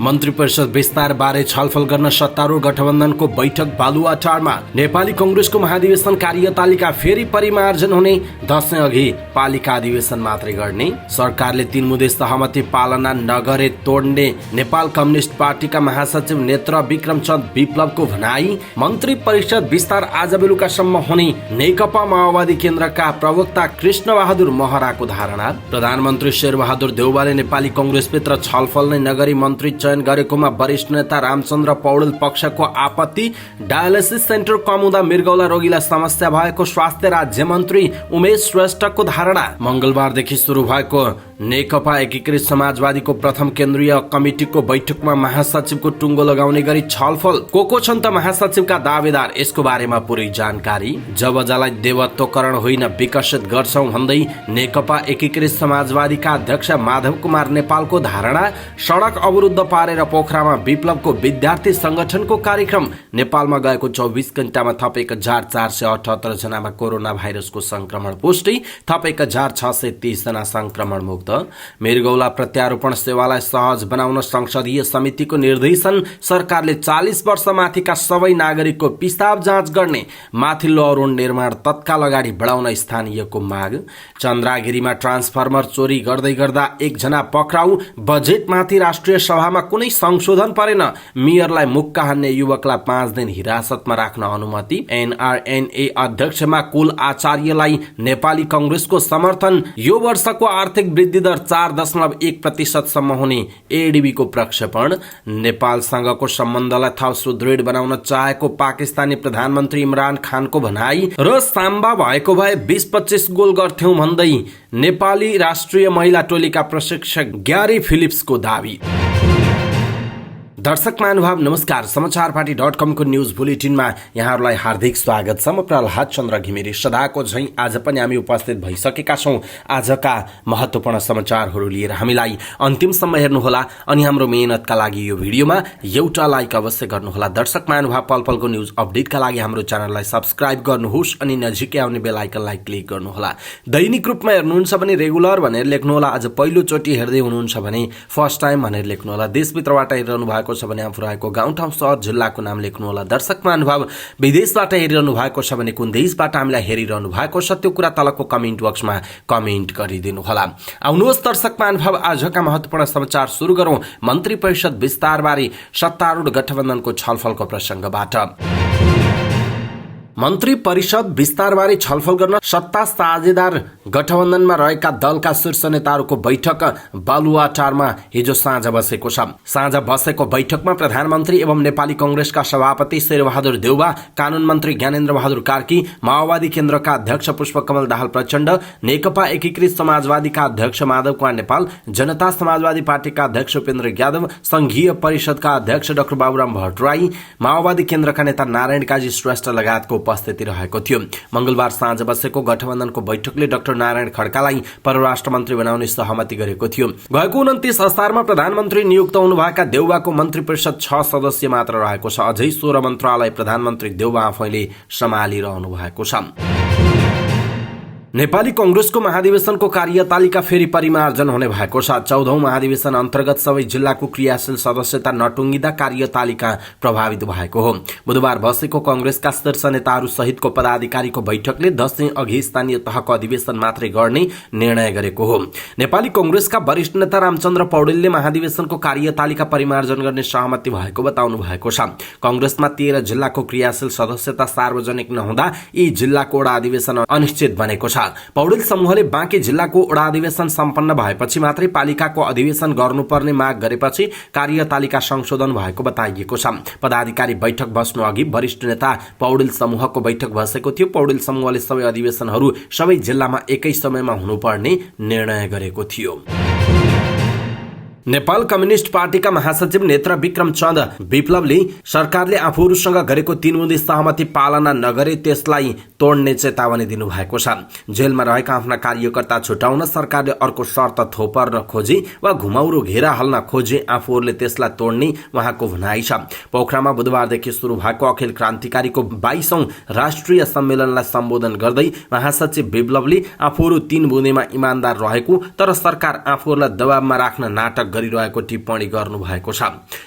मन्त्री परिषद विस्तार बारे छलफल गर्न सत्तारूढ गठबन्धनको बैठक बालुवाटारमा। नेपाली कंग्रेसको महाधिवेशन कार्यतालिका फेरि परिमार्जन हुने। दशैं अघि पालिका अधिवेशन मात्रै गर्ने। सरकारले 3 मुदे सहमति पालना नगरे तोड्ने नेपाल कम्युनिस्ट पार्टीका महासचिव नेत्र विक्रम चन्द विप्लवको भनाई। मन्त्री परिषद विस्तार आज बेलुकासम्म हुने नेकपा माओवादी केन्द्रका प्रवक्ता कृष्ण बहादुर महराको धारणा। प्रधानमन्त्री शेरबहादुर देउवाले नेपाली कंग्रेसभित्र छलफल नै नगरी मन्त्री चयन गरेकोमा वरिष्ठ नेता रामचन्द्र पौडेल पक्षको आपत्ति। डायलिसिस सेन्टर कम हुँदा मृगौला रोगीलाई समस्या भएको स्वास्थ्य राज्य मन्त्री उमेश श्रेष्ठको धारणा। मंगलबारदेखि सुरु भएको नेकपा एकीकृत समाजवादीको प्रथम केन्द्रीय कमिटिको बैठकमा महासचिवको टुङ्गो लगाउने गरी छलफल। को छन् त महासचिवका दावेदार, यसको बारेमा पुरै जानकारी। जबजालाई देवत्वकरण होइन विकसित गर्छौं भन्दै नेकपा एकीकृत समाजवादीका अध्यक्ष माधव कुमार नेपालको धारणा। सडक अवरुद्ध पारेर पोखरामा विप्लवको विद्यार्थी संगठनको कार्यक्रम। नेपालमा गएको 24 घण्टामा थप 1478 जनामा कोरोना भाइरसको संक्रमण पुष्टि, थप 1630 जना संक्रमण मुक्त। मृगौला प्रत्यारोपण सेवालाई सहज बनाउन संसदीय समितिको निर्देशन। सरकारले 40 वर्ष माथिका सबै नागरिकको पिसाब जाँच गर्ने। माथिल्लो अरुण निर्माण तत्काल अगाडि बढाउन स्थानीयको माग। चन्द्रागिरीमा ट्रान्सफर्मर चोरी गर्दै गर्दा 1 जना पक्राउ। बजेटमाथि राष्ट्रिय सभामा कुनै संशोधन परेन। मेयरलाई मुक्का हान्ने युवकलाई 5 दिन हिरासतमा राख्न अनुमति। एनआरएनए अध्यक्षमा कुल आचार्यलाई नेपाली कंग्रेसको समर्थन। यो वर्षको आर्थिक वृद्धि दर 4.1% सम्म हुने एडीबीको प्रक्षेपण। नेपालसँगको सम्बन्धलाई थप सुदृढ बनाउन चाहेको पाकिस्तानी प्रधानमन्त्री इमरान खानको भनाई। र साम्बा भएको भए 20-25 गोल गर्थ्यौं भन्दै नेपाली राष्ट्रिय महिला टोलीका प्रशिक्षक ग्यारी फिलिप्सको दावी। दर्शक महानुभाव नमस्कार। समाचारपाटी.com को न्यूज बुलेटिनमा यहाँहरूलाई हार्दिक स्वागत छ। म प्रहलाद चन्द्र घिमिरे सदाको झैं आज पनि हामी उपस्थित भइसकेका छौं आजका महत्वपूर्ण समाचारहरू लिएर। हामीलाई अन्तिमसम्म हेर्नुहोला अनि हाम्रो मेहनतका लागि यो भिडियोमा एउटा लाइक अवश्य गर्नुहोला। दर्शक महानुभाव पलपलको न्यूज अपडेटका लागि हाम्रो च्यानललाई सब्स्क्राइब गर्नुहोस् अनि नजिकै आउने बेल आइकनलाई क्लिक गर्नुहोला। दैनिक रूपमा हेर्नुहुन्छ भने रेगुलर भनेर लेख्नुहोला। आज पहिलो चोटि हेर्दै हुनुहुन्छ भने फर्स्ट टाइम भनेर लेख्नुहोला। देशभित्रबाट हेरिरहनु भएको छ भने आफू रहेको गाउँ ठाउँ सहर जिल्लाको नाम लेख्नुहोला। दर्शक महानुभाव विदेशबाट हेरिरहनु भएको छ भने कुन देशबाट हामीलाई हेरिरहनु भएको छ त्यो कुरा तलको कमेन्ट बक्समा कमेन्ट गरिदिनु होला। आउनुहोस् दर्शक महानुभाव आजका महत्वपूर्ण समाचार सुरु गरौं मन्त्री परिषद विस्तारबारे सत्तारूढ गठबन्धनको छलफलको प्रसंगबाट। मन्त्री परिषद विस्तारबारे छलफल गर्न सत्ता साझेदार गठबन्धनमा रहेका दलका शीर्ष नेताहरूको बैठक बालुवाटारमा हिजो साँझ बसेको छ। साँझ बसेको बैठकमा प्रधानमन्त्री एवं नेपाली कंग्रेसका सभापति शेरबहादुर देउवा, कानून मन्त्री ज्ञानेन्द्र बहादुर कार्की, माओवादी केन्द्रका अध्यक्ष पुष्पकमल दाहाल प्रचण्ड, नेकपा एकीकृत समाजवादीका अध्यक्ष माधव कुमार नेपाल, जनता समाजवादी पार्टीका अध्यक्ष उपेन्द्र यादव, संघीय परिषदका अध्यक्ष डाक्टर बाबुराम भट्टराई, माओवादी केन्द्रका नेता नारायण काजी श्रेष्ठ लगायतको उपस्थिति रहेको थियो। मंगलबार साँझ बसेको गठबन्धनको बैठकले डाक्टर नारायण खड्कालाई परराष्ट्र मन्त्री बनाउने सहमति गरेको थियो। गएको 29 असारमा प्रधानमन्त्री नियुक्त हुनुभएका देउवाको मन्त्री परिषद 6 सदस्य मात्र रहेको छ। अझै 16 मन्त्रालय प्रधानमन्त्री देउवा आफैले सम्हालिरहनु भएको छ। नेपाली कंग्रेसको महाधिवेशनको कार्यतालिका फेरि परिमार्जन हुने भएको छ। 14औं महाधिवेशन अन्तर्गत सबै जिल्लाको क्रियाशील सदस्यता नटुङ्गिँदा कार्यतालिका प्रभावित भएको हो। बुधबार बसेको कंग्रेसका शीर्ष नेताहरू सहितको पदाधिकारीको बैठकले दशैं अघि स्थानीय तहको अधिवेशन मात्रै गर्ने निर्णय गरेको हो। नेपाली कंग्रेसका वरिष्ठ नेता रामचन्द्र पौडेलले महाधिवेशनको कार्यतालिका परिमार्जन गर्ने सहमति भएको बताउनु भएको छ। कंग्रेसमा 13 जिल्लाको क्रियाशील सदस्यता सार्वजनिक नहुँदा यी जिल्लाको वडा अधिवेशन अनिश्चित बनेको छ। पौडेल समूहले बाँकी जिल्लाको वडा अधिवेशन सम्पन्न भएपछि मात्रै पालिकाको अधिवेशन गर्नुपर्ने माग गरेपछि कार्यतालिका संशोधन भएको बताइएको छ। पदाधिकारी बैठक बस्नु अघि वरिष्ठ नेता पौडेल समूहको बैठक बसेको थियो। पौडेल समूहले सबै अधिवेशनहरू सबै जिल्लामा एकै समयमा हुनुपर्ने निर्णय गरेको थियो। नेपाल कम्युनिस्ट पार्टीका महासचिव नेत्र विक्रम चन्द विप्लवले सरकारले आफूहरूसँग गरेको 3 मुदे सहमति पालना नगरे त्यसलाई तोड्ने चेतावनी दिनुभएको छ। जेलमा रहेका आफ्ना कार्यकर्ता छुटाउन सरकारले अर्को शर्त थोपर्न खोजे वा घुमाउरो घेरा हल्न खोजे आफूहरूले त्यसलाई तोड्ने उहाँको भनाइ छ। पोखरामा बुधबारदेखि सुरु भएको अखिल क्रान्तिकारीको 22औं राष्ट्रिय सम्मेलनलाई सम्बोधन गर्दै महासचिव विप्लवले आफूहरू 3 बुँदेमा इमानदार रहेको तर सरकार आफूहरूलाई दबावमा राख्न नाटक गरिरहेको टिप्पणी गर्नुभएको छ।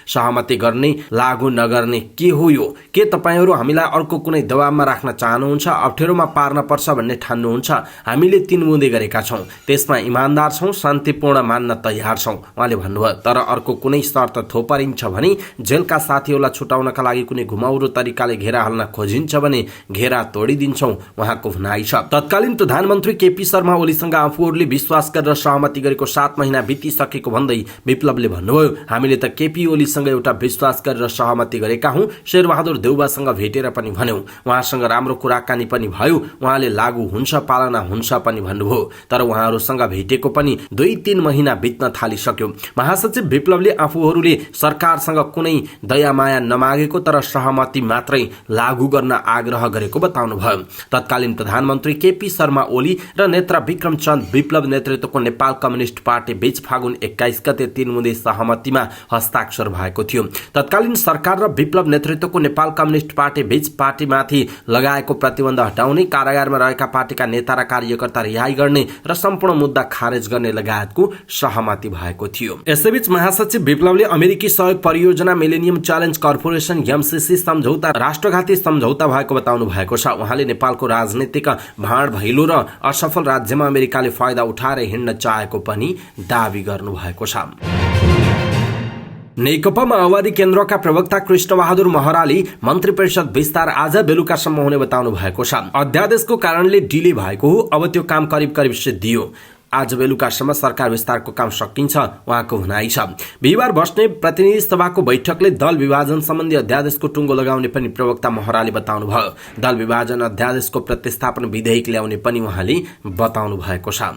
सहमति गर्ने लागू नगर्ने के हो यो? के तपाईहरू हामीलाई अर्को कुनै दबावमा राख्न चाहनुहुन्छ, अप्ठ्यारोमा पार्न पर्छ भन्ने ठान्नुहुन्छ? हामीले 3 बुँदे गरेका छौं, त्यसमा इमानदार छौं, शान्तिपूर्ण मान्न तयार छौं उहाँले भन्नुभयो। तर अर्को कुनै शर्त थोपरिन्छ भने, जेलका साथीहरूलाई छुटाउनका लागि कुनै घुमाउरो तरिकाले घेरा हाल्न खोजिन्छ भने घेरा तोडिदिन्छौं उहाँको भनाइ छ। तत्कालीन प्रधानमन्त्री केपी शर्मा ओलीसँग आफूहरूले विश्वास गरेर सहमति गरेको 7 महिना बितिसकेको भन्दै विप्लवले भन्नुभयो, हामीले त केपी ओलीसँग एउटा विश्वास गरेर सहमति गरेका हौं, शेरबहादुर देउवासँग भेटेर पनि भन्यौं, उहाँसँग राम्रो कुराकानी पनि भयो, उहाँले लागू हुन्छ पालना हुन्छ पनि भन्नुभयो। तर उहाँहरूसँग भेटेको पनि 2-3 महिना बित्न थालिसक्यो। महासचिव विप्लवले आफूहरूले सरकारसँग कुनै दयामाया नमागेको तर सहमति मात्रै लागू गर्न आग्रह गरेको बताउनुभयो। तत्कालीन प्रधानमन्त्री केपी शर्मा ओली र नेता विक्रम चन्द विप्लव नेतृत्वको नेपाल कम्युनिस्ट पार्टी बीच फागुन 21 गते 3 बुँदे सहमतिमा हस्ताक्षर भएको थियो। तत्कालीन सरकार र विप्लव नेतृत्वको नेपाल कम्युनिस्ट पार्टी बीच पार्टीमाथि लगाएको प्रतिबन्ध हटाउने, कारागारमा रहेका पार्टीका नेता र कार्यकर्ता रिहाई गर्ने र सम्पूर्ण मुद्दा खारेज गर्ने लगायतको सहमति भएको थियो। यसैबीच महासचिव विप्लवले अमेरिकी सहयोग परियोजना मिलेनियम च्यालेन्ज कर्पोरेसन एमसीसी सम्झौता राष्ट्रघाती सम्झौता भएको बताउनु भएको छ। उहाँले नेपालको राजनीतिक भाँड भैलो र असफल राज्यमा अमेरिकाले फाइदा उठाएर हिँड्न चाहेको पनि दावी गर्नु भएको छ। नेकपा माओवादी केन्द्रका प्रवक्ता कृष्णबहादुर महराले मन्त्री परिषद विस्तार आज बेलुकासम्म हुने बताउनु भएको छ। अध्यादेशको कारणले डिले भएको हो, अब त्यो काम करिब सिद्धियो। आज बेलुकासम्म सरकार विस्तारको काम सकिन्छ उहाँको भनाइ छ। बिहिबार बस्ने प्रतिनिधि सभाको बैठकले दल विभाजन सम्बन्धी अध्यादेशको टुङ्गो लगाउने पनि प्रवक्ता महराले बताउनुभयो। दल विभाजन अध्यादेशको प्रतिस्थापन विधेयक ल्याउने पनि उहाँले बताउनु भएको छ।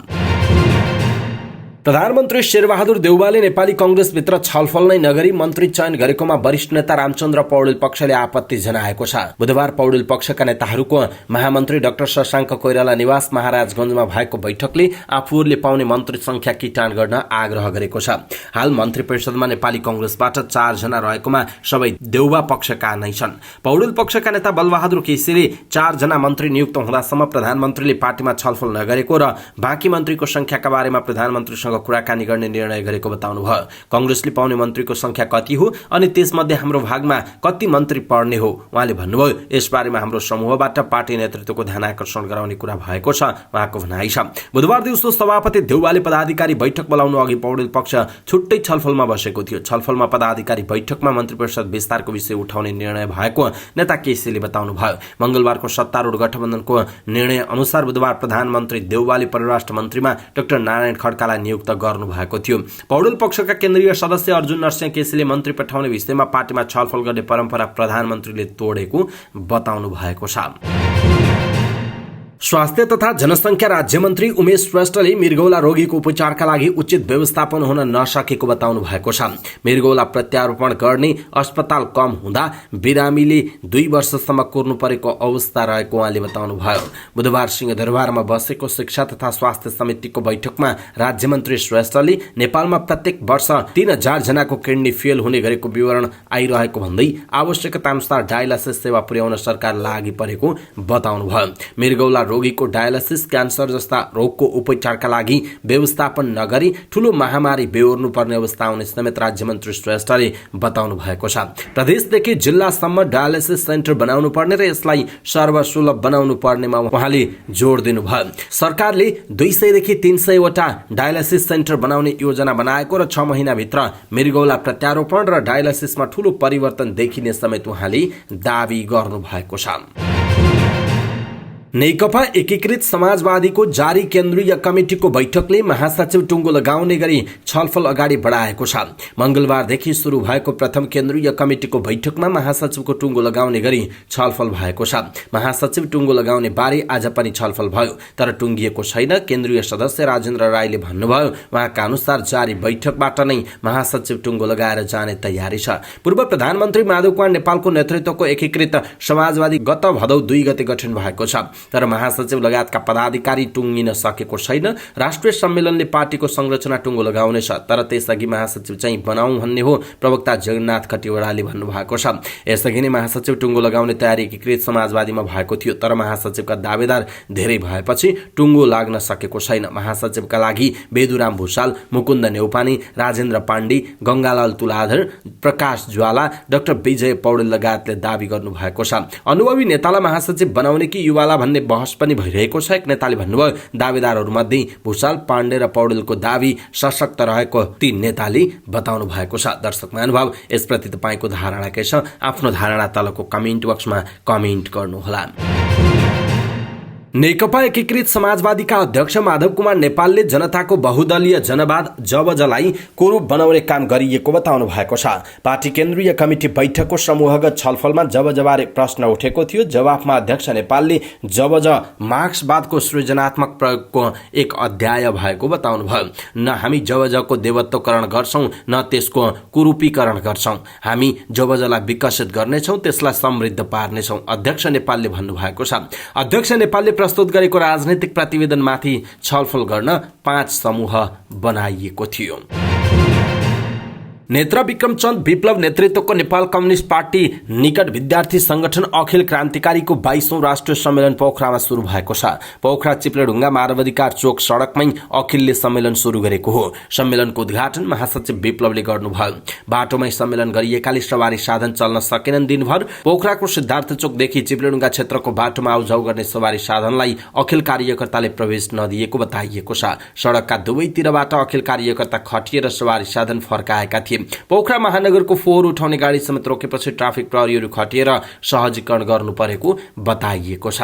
प्रधानमन्त्री शेरबहादुर देउवाले नेपाली कंग्रेसभित्र छलफल नै नगरी मन्त्री चयन गरेकोमा वरिष्ठ नेता रामचन्द्र पौडेल पक्षले आपत्ति जनाएको छ। बुधबार पौडेल पक्षका नेताहरूको महामन्त्री डाक्टर शशाङ्क कोइराला निवास महाराजगञ्जमा भएको बैठकले आफूहरूले पाउने मन्त्री संख्या किटान गर्न आग्रह गरेको छ। हाल मन्त्री परिषदमा नेपाली कंग्रेसबाट 4 जना रहेकोमा सबै देउवा पक्षका नै छन्। पौडेल पक्षका नेता बलबहादुर केसीले 4 जना मन्त्री नियुक्त हुँदासम्म प्रधानमन्त्रीले पार्टीमा छलफल नगरेको र बाँकी मन्त्रीको संख्याका बारेमा प्रधानमन्त्रीसँग कुराकानी गर्ने निर्णय गरेको बताउनुभयो। कंग्रेसले पाउने मन्त्रीको संख्या कति हो अनि त्यसमध्ये हाम्रो भागमा कति मन्त्री पर्ने हो उहाँले भन्नुभयो। यसबारेमा हाम्रो समूहबाट पार्टी नेतृत्वको ध्यान आकर्षण गराउने कुरा भएको छ उहाँको भनाइ छ। बुधबार दिउँसो सभापति देउवाले पदाधिकारी बैठक बोलाउनु अघि पौडेल पक्ष छुट्टै छलफलमा बसेको थियो। छलफलमा पदाधिकारी बैठकमा मन्त्री परिषद विस्तारको विषय उठाउने निर्णय भएको नेता केसीले बताउनुभयो। मंगलबारको सत्तारूढ गठबन्धनको निर्णय अनुसार बुधबार प्रधानमन्त्री देउवाले परराष्ट्र मन्त्रीमा डाक्टर नारायण खड्कालाई नियुक्त गर्नु भएको थियो। पौडेल पक्षका केन्द्रीय सदस्य अर्जुन नरसिंह केसीले मन्त्री पठाउने विषयमा पार्टीमा छलफल गर्ने परम्परा प्रधानमन्त्रीले तोडेको बताउनु भएको छ। स्वास्थ्य तथा जनसंख्या राज्यमन्त्री उमेश श्रेष्ठले मृगौला रोगीको उपचारका लागि उचित व्यवस्थापन हुन नसकेको बताउनु भएको छ। मृगौला प्रत्यारोपण गर्ने अस्पताल कम हुँदा बिरामीले 2 वर्षसम्म कुर्नु परेको अवस्था रहेको उहाँले बताउनुभयो। बुधबार सिंहदरबारमा बसेको शिक्षा तथा स्वास्थ्य समितिको बैठकमा राज्यमन्त्री श्रेष्ठले नेपालमा प्रत्येक वर्ष 3000 जनाको किडनी फेल हुने गरेको विवरण आइरहेको भन्दै आवश्यकता अनुसार डायलासिस सेवा पुर्याउन सरकार लागि परेको बताउनुभयो। मृगौला रोगीको डायलासिस, क्यान्सर जस्ता रोगको उपचारका लागि व्यवस्थापन नगरी ठूलो महामारी बेहोर्नु पर्ने अवस्था आउने समेत राज्यमन्त्री श्रेष्ठले बताउनु भएको छ। प्रदेशदेखि जिल्लासम्म डायलासिस सेन्टर बनाउनु पर्ने र यसलाई सर्वसुलभ बनाउनु पर्नेमा उहाँले जोड दिनुभयो। सरकारले 200 देखि 300 वटा डायलासिस सेन्टर बनाउने योजना बनाएको र 6 महिनाभित्र मृगौला प्रत्यारोपण र डायलासिसमा ठूलो परिवर्तन देखिने समेत उहाँले दावी गर्नु भएको छ। नेकपा एकीकृत समाजवादीको जारी केन्द्रीय कमिटिको बैठकले महासचिव टुङ्गो लगाउने गरी छलफल अगाडि बढाएको छ। मंगलबारदेखि शुरू भएको प्रथम केन्द्रीय कमिटिको बैठकमा महासचिवको टुङ्गो लगाउने गरी छलफल भएको छ। महासचिव टुङ्गो लगाउने बारे आज पनि छलफल भयो तर टुङ्गिएको छैन। केन्द्रीय सदस्य राजेन्द्र राईले भन्नुभयो उहाँका अनुसार जारी बैठकबाट नै महासचिव टुङ्गो लगाएर जाने तयारी छ। पूर्व प्रधानमन्त्री माधव कुमार नेपालको नेतृत्वको एकीकृत समाजवादी गत भदौ 2 गते गठन भएको छ। तर महासचिव लगायतका पदाधिकारी टुङ्गिन सकेको छैन। राष्ट्रिय सम्मेलनले पार्टीको संरचना टुङ्गो लगाउनेछ, तर त्यसअघि महासचिव चाहिँ बनाऊ भन्ने हो प्रवक्ता जगन्नाथ खटिवड़ाले भन्नुभएको छ। यसअघि नै महासचिव टुङ्गो लगाउने तयारी एकीकृत समाजवादीमा भएको थियो, तर महासचिवका दावेदार धेरै भएपछि टुङ्गो लाग्न सकेको छैन। महासचिवका लागि बेदुराम भुषाल, मुकुन्द नेउपाने, राजेन्द्र पाण्डे, गंगालाल तुलाधर, प्रकाश ज्वाला, डाक्टर विजय पौडेल लगायतले दावी गर्नु भएको छ। अनुभवी नेतालाई महासचिव बनाउने कि युवाला भन्ने बहस पनि भइरहेको छ। एक नेताले भन्नुभयो, दावेदारहरूमध्ये भुषाल, पाण्डे र पौडेलको दावी सशक्त रहेको ती नेताले बताउनु भएको छ। दर्शक महानुभाव, यसप्रति तपाईँको धारणा के छ? आफ्नो धारणा तलको कमेन्ट बक्समा कमेन्ट गर्नुहोला। नेकपा एकीकृत समाजवादीका अध्यक्ष माधव कुमार नेपालले जनताको बहुदलीय जनवाद जबजलाई कुरूप बनाउने काम गरिएको बताउनु भएको छ। पार्टी केन्द्रीय कमिटी बैठकको समूहगत छलफलमा जबजबारे प्रश्न उठेको थियो। जवाफमा अध्यक्ष नेपालले जबज मार्क्सवादको सृजनात्मक प्रयोगको एक अध्याय भएको बताउनुभयो। न हामी जबजको देवत्वकरण गर्छौं, न त्यसको कुरूपीकरण गर्छौं। हामी जबजलाई विकसित गर्नेछौं, त्यसलाई समृद्ध पार्नेछौं, अध्यक्ष नेपालले भन्नुभएको छ। अध्यक्ष नेपालले प्रस्तुत गरेको राजनैतिक प्रतिवेदनमाथि छलफल गर्न 5 समूह बनाइएको थियो। नेत्र विक्रमचन्द विप्लव नेतृत्वको नेपाल कम्युनिस्ट पार्टी निकट विद्यार्थी संगठन अखिल क्रान्तिकारीको 22औं राष्ट्रिय सम्मेलन पोखरामा शुरू भएको छ। पोखरा चिप्लेढुङ्गा मानवाधिकार चोक सड़कमै अखिलले सम्मेलन शुरू गरेको हो। सम्मेलनको उद्घाटन महासचिव विप्लवले गर्नुभयो। बाटोमै सम्मेलन गरिएकाले सवारी साधन चल्न सकेनन्। दिनभर पोखराको सिद्धार्थ चोकदेखि चिप्लेढुङ्गा क्षेत्रको बाटोमा आउजाउ गर्ने सवारी साधनलाई अखिल कार्यकर्ताले प्रवेश नदिएको बताइएको छ। सड़कका दुवैतिरबाट अखिल कार्यकर्ता खटिएर सवारी साधन फर्काएका थिए। पोखरा महानगरको फोहोर उठाउने गाडी समेत रोकेपछि ट्राफिक प्रहरीहरू खटिएर सहजीकरण गर्नु परेको बताइएको छ।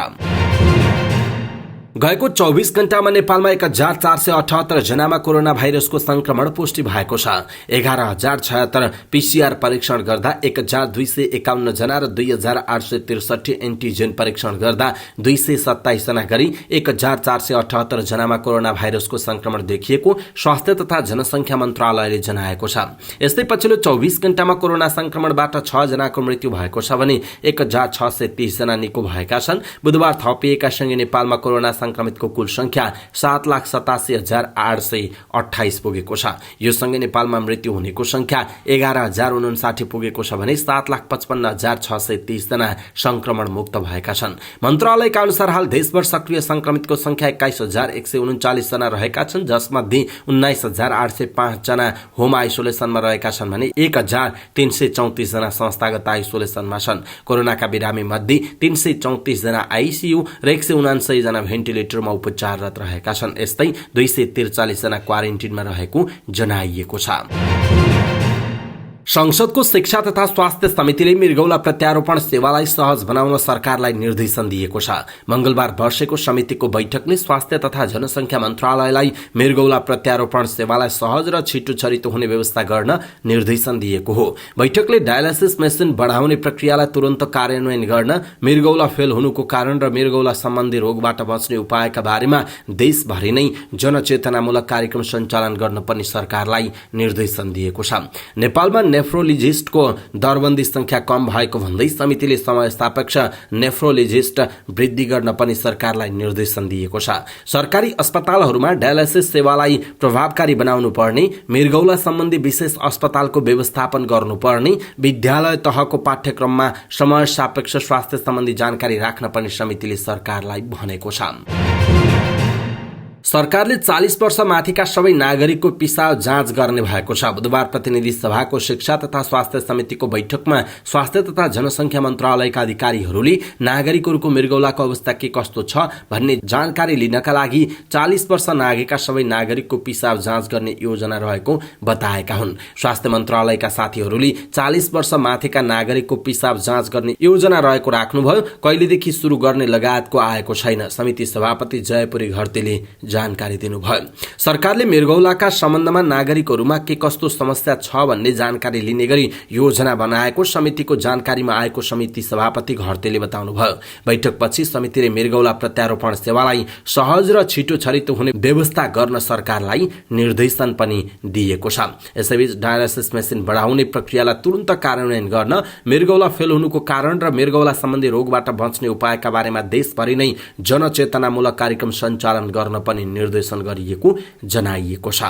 गएको 24 घण्टामा नेपालमा 1478 जनामा कोरोना भाइरसको संक्रमण पुष्टि भएको छ। 11,076 पीसीआर परीक्षण गर्दा 1251 जना र 2863 एन्टिजेन परीक्षण गर्दा 227 जना गरी 1478 जनामा कोरोना भाइरसको संक्रमण देखिएको स्वास्थ्य तथा जनसंख्या मन्त्रालयले जनाएको छ। यस्तै पछिल्लो 24 घण्टामा कोरोना संक्रमणबाट 6 जनाको मृत्यु भएको छ भने 1630 जना निको भएका छन्। बुधबार थपिएका सँगै नेपालमा कोरोना संक्रमितको कुल संख्या 7,87,828 पुगेको छ। यो सँगै नेपालमा मृत्यु हुनेको संख्या 11,059 पुगेको छ भने 7,55,630 जना संक्रमण मुक्त भएका छन्। मन्त्रालयका अनुसार हाल देशभर सक्रिय संक्रमितको संख्या 21,139 जना रहेका छन्, जसमध्ये 19,805 जना होम आइसोलेसनमा रहेका छन् भने 1,334 जना संस्थागत आइसोलेसनमा छन्। कोरोनाका बिरामी मध्ये 334 जना आइसियु र 179 जना भेन्टिलेटरमा उपचाररत रहेका छन्। यस्तै 243 जना क्वारेन्टिनमा रहेको जनाइएको छ। संसदको शिक्षा तथा स्वास्थ्य समितिले मृगौला प्रत्यारोपण सेवालाई सहज बनाउन सरकारलाई निर्देशन दिएको छ। मंगलबार बसेको समितिको बैठकले स्वास्थ्य तथा जनसंख्या मन्त्रालयलाई मृगौला प्रत्यारोपण सेवालाई सहज र छिटो छरितो हुने व्यवस्था गर्न निर्देशन दिएको हो। बैठकले डायलासिस मेसिन बढाउने प्रक्रियालाई तुरन्त कार्यान्वयन गर्न, मृगौला फेल हुनुको कारण र मृगौला सम्बन्धी रोगबाट बच्ने उपायका बारेमा देशभरि नै जनचेतनामूलक कार्यक्रम सञ्चालन गर्न पनि सरकारलाई निर्देशन दिएको छ। नेपालमा नेफ्रोलोजिस्टको दरबन्दी संख्या कम भएको भन्दै समितिले समय सापेक्ष नेफ्रोलोजिस्ट वृद्धि गर्न पनि सरकारलाई निर्देशन दिएको छ। सरकारी अस्पतालहरूमा डायलासिस सेवालाई प्रभावकारी बनाउनु पर्ने, मृगौला सम्बन्धी विशेष अस्पतालको व्यवस्थापन गर्नुपर्ने, विद्यालय तहको पाठ्यक्रममा समय सापेक्ष स्वास्थ्य सम्बन्धी जानकारी राख्न पनि समितिले सरकारलाई भनेको छ। सरकारले 40 वर्ष माथिका सबै नागरिकको पिसाब जाँच गर्ने भएको छ। बुधबार प्रतिनिधि सभाको शिक्षा तथा स्वास्थ्य समितिको बैठकमा स्वास्थ्य तथा जनसंख्या मन्त्रालयका अधिकारीहरूले नागरिकहरूको मृगौलाको अवस्था के कस्तो छ भन्ने जानकारी लिनका लागि 40 वर्ष नागेका सबै नागरिकको पिसाब जाँच गर्ने योजना रहेको बताएका हुन्। स्वास्थ्य मन्त्रालयका साथीहरूले 40 वर्ष माथिका नागरिकको पिसाब जाँच गर्ने योजना रहेको राख्नुभयो। कहिलेदेखि सुरु गर्ने लगायतको आएको छैन। समिति सभापति जयपुरी घरतीले जानकारी दिनुभयो। सरकारले मृगौलाका सम्बन्धमा नागरिकहरूमा के कस्तो समस्या छ भन्ने जानकारी लिने गरी योजना बनाएको समितिको जानकारीमा आएको समिति सभापति घरतेले बताउनुभयो। बैठकपछि समितिले मृगौला प्रत्यारोपण सेवालाई सहज र छिटो छरितो हुने व्यवस्था गर्न सरकारलाई निर्देशन पनि दिएको छ। यसैबीच डायलासिस मेसिन बढाउने प्रक्रियालाई तुरन्त कार्यान्वयन गर्न, मृगौला फेल हुनुको कारण र मृगौला सम्बन्धी रोगबाट बच्ने उपायका बारेमा देशभरि नै जनचेतनामूलक कार्यक्रम सञ्चालन गर्न पनि निर्देशन गरिएको जनाइएको छ।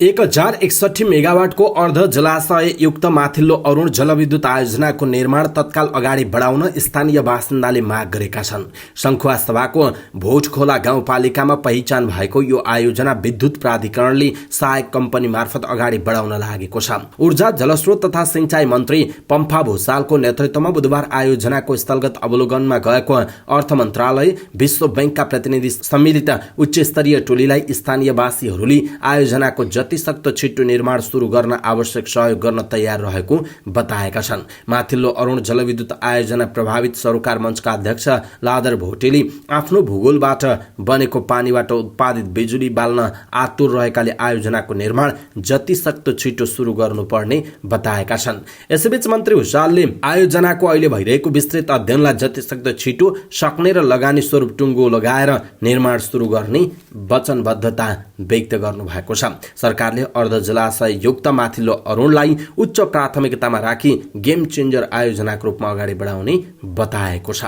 1061 मेगावाटको अर्ध जलाशय युक्त माथिल्लो अरुण जलविद्युत आयोजनाको निर्माण तत्काल अगाडि बढाउन स्थानीय बासिन्दाले माग गरेका छन्। सङ्खुवा सभाको भोटखोला गाउँपालिकामा पहिचान भएको यो आयोजना विद्युत प्राधिकरणले सहायक कम्पनी मार्फत अगाडि बढाउन लागेको छ। ऊर्जा, जलस्रोत तथा सिंचाई मन्त्री पम्फा भूषालको नेतृत्वमा बुधबार आयोजनाको स्थलगत अवलोकनमा गएको अर्थ मन्त्रालय, विश्व बैंकका प्रतिनिधि सम्मिलित उच्चस्तरीय टोलीलाई स्थानीयवासीहरूले आयोजनाको जतिसक्दो छिटो निर्माण सुरु गर्न आवश्यक सहयोग गर्न तयार रहेको बताएका छन्। माथिल्लो अरुण जलविद्युत आयोजना प्रभावित सरोकार मञ्चका अध्यक्ष लादर भोटेले आफ्नो भूगोलबाट बनेको पानीबाट उत्पादित बिजुली बाल्न आतुर रहेकाले आयोजनाको निर्माण जतिसक्दो छिटो सुरु गर्नुपर्ने बताएका छन्। यसैबीच मन्त्री भूषालले आयोजनाको अहिले भइरहेको विस्तृत अध्ययनलाई जतिसक्दो छिटो सक्ने र लगानी स्वरूप टुङ्गो लगाएर निर्माण सुरु गर्ने वचनबद्धता व्यक्त गर्नु भएको छ। सरकारले अर्ध जलाशय युक्त माथिल्लो अरुणलाई उच्च प्राथमिकतामा राखी गेम चेन्जर आयोजनाको रूपमा अगाडि बढाउने बताएको छ।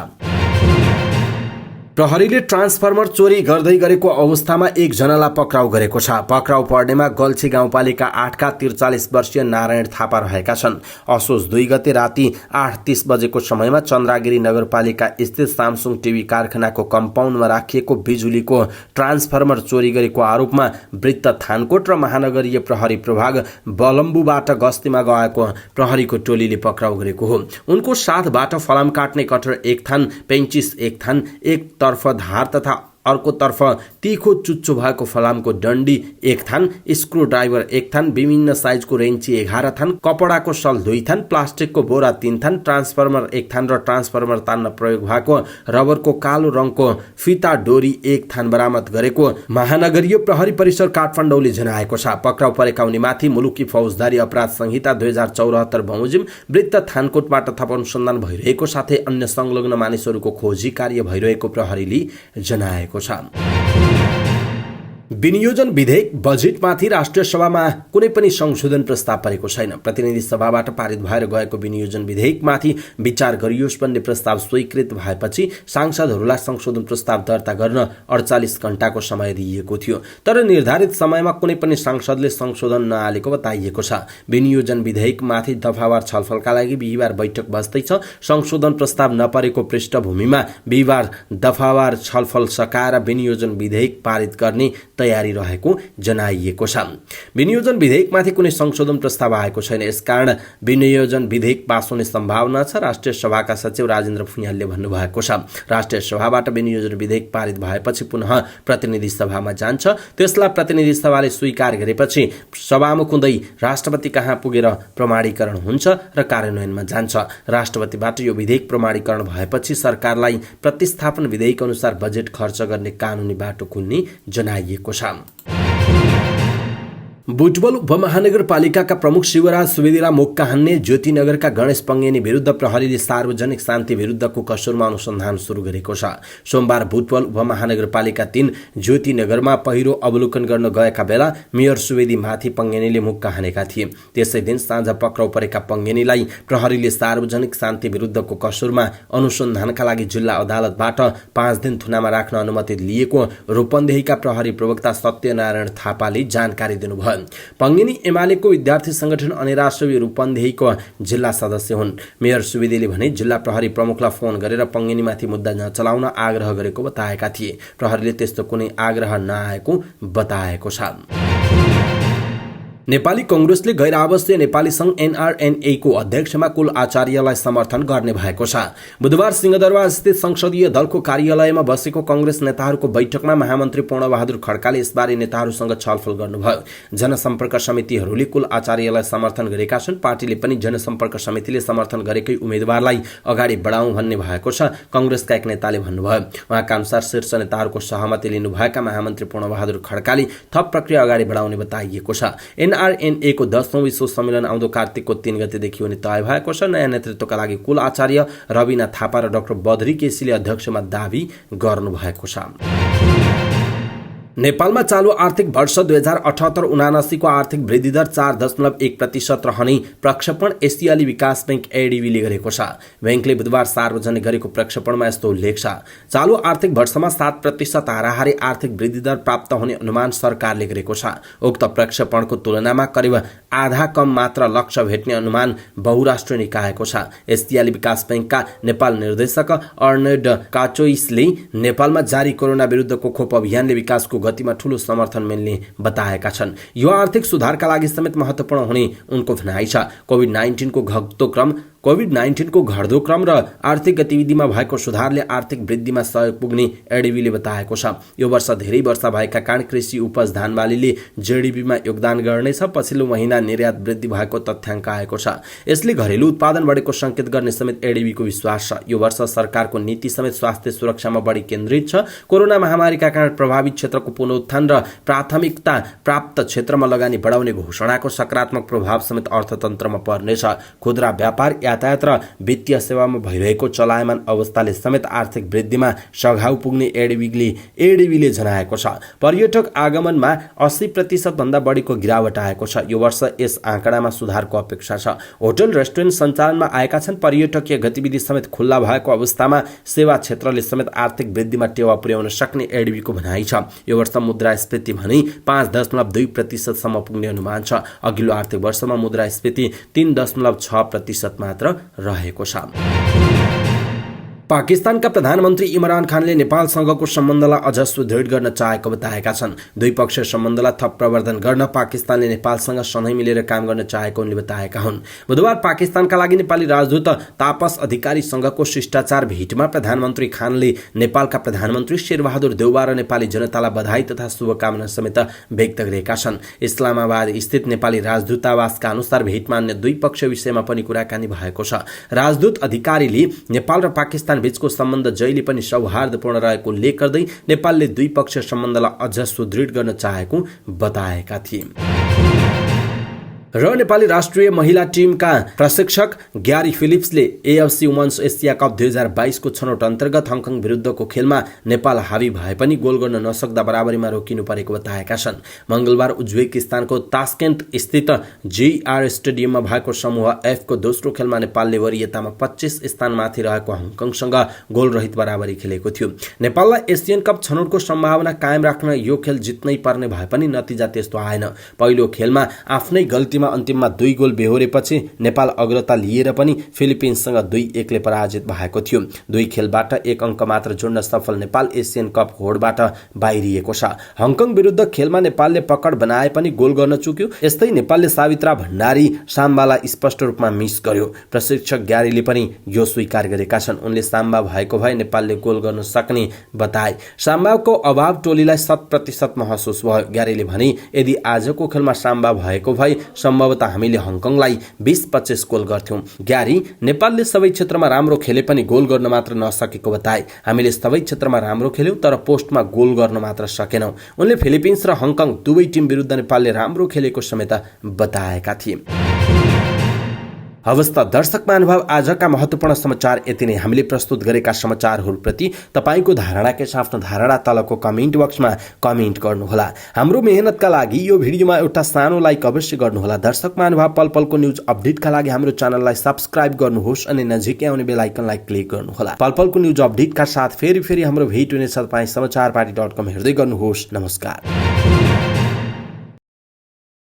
प्रहरीले ट्रान्सफर्मर चोरी गर्दै गरेको अवस्थामा एकजनालाई पक्राउ गरेको छ। पक्राउ पर्नेमा गल्छी गाउँपालिका 8 का 43 वर्षीय नारायण थापा रहेका छन्। असोज 2 गते राति 8:30 बजेको समयमा चन्द्रागिरी नगरपालिका स्थित सामसुङ टिभी कारखानाको कम्पाउन्डमा राखिएको बिजुलीको ट्रान्सफर्मर चोरी गरेको आरोपमा वृत्त थानकोट र महानगरीय प्रहरी प्रभाग बलम्बुबाट गस्तीमा गएको प्रहरीको टोलीले पक्राउ गरेको हो। उनको साथबाट फलाम काट्ने कटर 1 थान, पेन्चिस 1 थान, एक तर्फ धार तथा अर्कोतर्फ तीखो चुच्चो भएको फलामको डन्डी 1 थान, स्क्रू ड्राइभर 1 थान, विभिन्न साइजको रेन्ची 11 थान, कपडाको सल 2 थान, प्लास्टिकको बोरा 3 थान, ट्रान्सफर्मर 1 थान र ट्रान्सफर्मर तान्न प्रयोग भएको रबरको कालो रङको फिता डोरी 1 थान बरामद गरेको महानगरीय प्रहरी परिसर काठमाडौँले जनाएको छ। पक्राउ परेका उनीमाथि मुलुकी फौजदारी अपराध संहिता 2074 बमोजिम वृत्त थानकोटबाट थप अनुसन्धान भइरहेको साथै अन्य संलग्न मानिसहरूको खोजी कार्य भइरहेको प्रहरीले जनाएको छ। विनियोजन विधेयक बजेटमाथि राष्ट्रिय सभामा कुनै पनि संशोधन प्रस्ताव परेको छैन। प्रतिनिधि सभाबाट पारित भएर गएको विनियोजन विधेयकमाथि विचार गरियोस् भन्ने प्रस्ताव स्वीकृत भएपछि सांसदहरूलाई संशोधन प्रस्ताव दर्ता गर्न 48 घण्टाको समय दिइएको थियो। तर निर्धारित समयमा कुनै पनि सांसदले संशोधन नहालेको बताइएको छ। विनियोजन विधेयकमाथि दफावार छलफलका लागि बिहिबार बैठक बस्दैछ। संशोधन प्रस्ताव नपरेको पृष्ठभूमिमा बिहिबार दफावार छलफल सकाएर विनियोजन विधेयक पारित गर्ने तयारी रहेको जनाइएको छ। विनियोजन विधेयकमाथि कुनै संशोधन प्रस्ताव आएको छैन, यसकारण विनियोजन विधेयक पास हुने सम्भावना छ, राष्ट्रिय सभाका सचिव राजेन्द्र फुयालले भन्नुभएको छ। राष्ट्रिय सभाबाट विनियोजन विधेयक पारित भएपछि पुनः प्रतिनिधि सभामा जान्छ। त्यसलाई प्रतिनिधि सभाले स्वीकार गरेपछि सभामुख हुँदै राष्ट्रपति कहाँ पुगेर प्रमाणीकरण हुन्छ र कार्यान्वयनमा जान्छ। राष्ट्रपतिबाट यो विधेयक प्रमाणीकरण भएपछि सरकारलाई प्रतिस्थापन विधेयक अनुसार बजेट खर्च गर्ने कानुनी बाटो खुल्ने जनाइएको छ। बुटवल उपमहानगरपालिकाका प्रमुख शिवराज सुवेदीलाई मुक्का हान्ने ज्योतिनगरका गणेश पङ्गेनी विरुद्ध प्रहरीले सार्वजनिक शान्ति विरुद्धको कसुरमा अनुसन्धान सुरु गरेको छ। सोमबार बुटवल उपमहानगरपालिका 3 ज्योतिनगरमा पहिरो अवलोकन गर्न गएका बेला मेयर सुवेदी माथि पङ्गेनीले मुक्का हानेका थिए। त्यसै दिन साँझ पक्राउ परेका पङ्गेनीलाई प्रहरीले सार्वजनिक शान्ति विरुद्धको कसुरमा अनुसन्धानका लागि जिल्ला अदालतबाट 5 दिन थुनामा राख्न अनुमति लिएको रूपन्देहीका प्रहरी प्रवक्ता सत्यनारायण थापाले जानकारी दिनुभयो। पङ्गेनी एमालेको विद्यार्थी संगठन अनेराश्रवी रूपन्देहीको जिल्ला सदस्य हुन्। मेयर सुवेदीले भने जिल्ला प्रहरी प्रमुखलाई फोन गरेर पङ्गेनीमाथि मुद्दा नचलाउन आग्रह गरेको बताएका थिए। प्रहरीले त्यस्तो कुनै आग्रह नआएको बताएको छ। नेपाली कांग्रेसले गैर आवासीय नेपाली संघ NRNA को अध्यक्षमा कुल आचार्यलाई समर्थन गर्ने भएको छ। बुधबार सिंहदरबार स्थित संसदीय दलको कार्यालयमा बसेको कांग्रेस नेताहरूको बैठकमा महामन्त्री पूर्णबहादुर खड्काले यसबारे नेताहरूसँग छलफल गर्नुभयो। जनसम्पर्क समितिहरूले कुल आचार्यलाई समर्थन गरेका छन्। पार्टीले पनि जनसम्पर्क समितिले समर्थन गरेकै उम्मेदवारलाई अगाडि बढाउँ भन्ने भएको छ, कांग्रेसका एक नेताले भन्नुभयो। उहाँका अनुसार शीर्ष नेताहरूको सहमति लिनुभएका महामन्त्री पूर्णबहादुर खड्काले थप प्रक्रिया अगाडि बढाउने बताइएको छ। NRNA को 10औं विश्व सम्मेलन आउँदो कार्तिकको 3 गतेदेखि हुने तय भएको छ। नयाँ नेतृत्वका लागि कुल आचार्य रविना थापा र डाक्टर बद्री केसीले अध्यक्षमा दावी गर्नुभएको छ। नेपालमा चालू आर्थिक वर्ष 2078-79 को आर्थिक वृद्धि दर 4.1% रहने प्रक्षेपण एसियाली विकास बैंक ADB-ले गरेको छ। बैंकले बुधबार सार्वजनिक गरेको प्रक्षेपणमा यस्तो उल्लेख छ। चालू आर्थिक वर्षमा 7% हाराहारी आर्थिक वृद्धि दर प्राप्त हुने अनुमान सरकारले गरेको छ। उक्त प्रक्षेपणको तुलनामा करिब आधा कम मात्र लक्ष्य भेट्ने अनुमान बहुराष्ट्रिय निकायको छ। एसियाली विकास बैंकका नेपाल निर्देशक अर्नेड काचोइसले नेपालमा जारी कोरोना विरुद्धको खोप अभियानले विकासको गतिमा ठूलो समर्थन मिल्ने बताएका छन्। यो आर्थिक सुधारका लागि समेत महत्वपूर्ण हुने उनको भनाइ छ। कोभिड-19 को घट्दो क्रम र आर्थिक गतिविधिमा भएको सुधारले आर्थिक वृद्धिमा सहयोग पुग्ने ADB-ले बताएको छ। यो वर्ष धेरै वर्षा भएका कारण कृषि उपज धान बालीले GDP-मा योगदान गर्नेछ। पछिल्लो महिना निर्यात वृद्धि भएको तथ्याङ्क आएको छ। यसले घरेलु उत्पादन बढेको संकेत गर्ने समेत ADB-को विश्वास छ। यो वर्ष सरकारको नीति समेत स्वास्थ्य सुरक्षामा बढी केन्द्रित छ। कोरोना महामारीका कारण प्रभावित क्षेत्रको पुनरुत्थान र प्राथमिकता प्राप्त क्षेत्रमा लगानी बढाउने घोषणाको सकारात्मक प्रभाव समेत अर्थतन्त्रमा पर्नेछ। खुद्रा व्यापार, यातायात र वित्तीय सेवामा भइरहेको चलायमान अवस्थाले समेत आर्थिक वृद्धिमा सघाउ पुग्ने ADB-ले जनाएको छ। पर्यटक आगमनमा 80% भन्दा बढीको गिरावट आएको छ। यो वर्ष यस आँकडामा सुधारको अपेक्षा छ। होटल रेस्टुरेन्ट सञ्चालनमा आएका छन्। पर्यटकीय गतिविधि समेत खुल्ला भएको अवस्थामा सेवा क्षेत्रले समेत आर्थिक वृद्धिमा टेवा पुर्याउन सक्ने ADB-को भनाइ छ। यो वर्ष मुद्रास्फीति भने 5.2% सम्म पुग्ने अनुमान छ। अघिल्लो आर्थिक वर्षमा मुद्रास्फीति 3.6% मात्र रहेको छ। पाकिस्तानका प्रधानमन्त्री इमरान खानले नेपालसँगको सम्बन्धलाई अझ सुदृढ गर्न चाहेको बताएका छन्। द्विपक्षीय सम्बन्धलाई थप प्रवर्धन गर्न पाकिस्तानले नेपालसँग सधैँ मिलेर काम गर्न चाहेको उनले बताएका हुन्। बुधबार पाकिस्तानका लागि नेपाली राजदूत तापस अधिकारीसँगको शिष्टाचार भेटमा प्रधानमन्त्री खानले नेपालका प्रधानमन्त्री शेरबहादुर देउवा र नेपाली जनतालाई बधाई तथा शुभकामना समेत व्यक्त गरेका छन्। इस्लामाबाद स्थित नेपाली राजदूतावासका अनुसार भेटमा अन्य द्विपक्षीय विषयमा पनि कुराकानी भएको छ। राजदूत अधिकारीले नेपाल र पाकिस्तान बीचको सम्बन्ध जहिले पनि सौहार्दपूर्ण रहेको उल्लेख गर्दै नेपालले द्विपक्षीय सम्बन्धलाई अझ सुदृढ गर्न चाहेको बताएका थिए। र नेपाली राष्ट्रिय महिला टिमका प्रशिक्षक ग्यारी फिलिप्सले AFC वुमन्स एसिया कप 2022 को छनौट अन्तर्गत हङकङ विरुद्धको खेलमा नेपाल हावी भए पनि गोल गर्न नसक्दा बराबरीमा रोकिनु परेको बताएका छन्। मंगलबार उज्बेकिस्तानको तास्केन्ट स्थित JR स्टेडियममा भएको समूह F को दोस्रो खेलमा नेपालले वरियतामा 25 स्थानमाथि रहेको हङकङसँग गोल रहित बराबरी खेलेको थियो। नेपाललाई एसियन कप छनौटको सम्भावना कायम राख्न यो खेल जित्नै पर्ने भए पनि नतिजा त्यस्तो आएन। पहिलो खेलमा आफ्नै गल्तीमा अन्तिममा 2 गोल बेहोरेपछि नेपाल अग्रता लिएर पनि फिलिपिन्ससँग 2-1 ले पराजित भएको थियो। 2 खेलबाट 1 अङ्क मात्र जोड्न सफल नेपाल एसियन कप होडबाट बाहिरिएको छ। हङकङ विरुद्ध खेलमा नेपालले पकड बनाए पनि गोल गर्न चुक्यो। यस्तै नेपालले सावित्रा भण्डारी साम्बालाई स्पष्ट रूपमा मिस गर्यो। प्रशिक्षक ग्यारीले पनि यो स्वीकार गरेका छन्। उनले साम्बा भएको भए नेपालले गोल गर्न सक्ने बताए। साम्बाको अभाव टोलीलाई 100% महसुस भयो। ग्यारीले भने यदि आजको खेलमा साम्बा भएको भए सम्भवतः हामीले हङकङलाई 20-25 गोल गर्थ्यौं। ग्यारी नेपालले सबै क्षेत्रमा राम्रो खेले पनि गोल गर्न मात्र नसकेको बताए। हामीले सबै क्षेत्रमा राम्रो खेल्यौं तर पोस्टमा गोल गर्न मात्र सकेनौं। उनले फिलिपिन्स र हङकङ दुवै टिम विरुद्ध नेपालले राम्रो खेलेको समेत बताएका थिए। हवस् त दर्शक महानुभाव, आजका महत्त्वपूर्ण समाचार यति नै। हामीले प्रस्तुत गरेका समाचारहरूप्रति तपाईको धारणा के छ, आफ्नो धारणा तलको कमेन्ट बक्समा कमेन्ट गर्नुहोला। हाम्रो मेहनतका लागि यो भिडियोमा एउटा सानो लाइक अवश्य गर्नुहोला। दर्शक महानुभाव, पलपलको न्यूज अपडेटका लागि हाम्रो च्यानललाई सब्स्क्राइब गर्नुहोस् अनि नजिकै आउने बेल आइकनलाई क्लिक गर्नुहोला। पलपलको न्यूज अपडेटका साथ फेरि हाम्रो भेट हुनेछ। तपाईँ समाचारपाटी.com हेर्दै गर्नुहोस्। नमस्कार।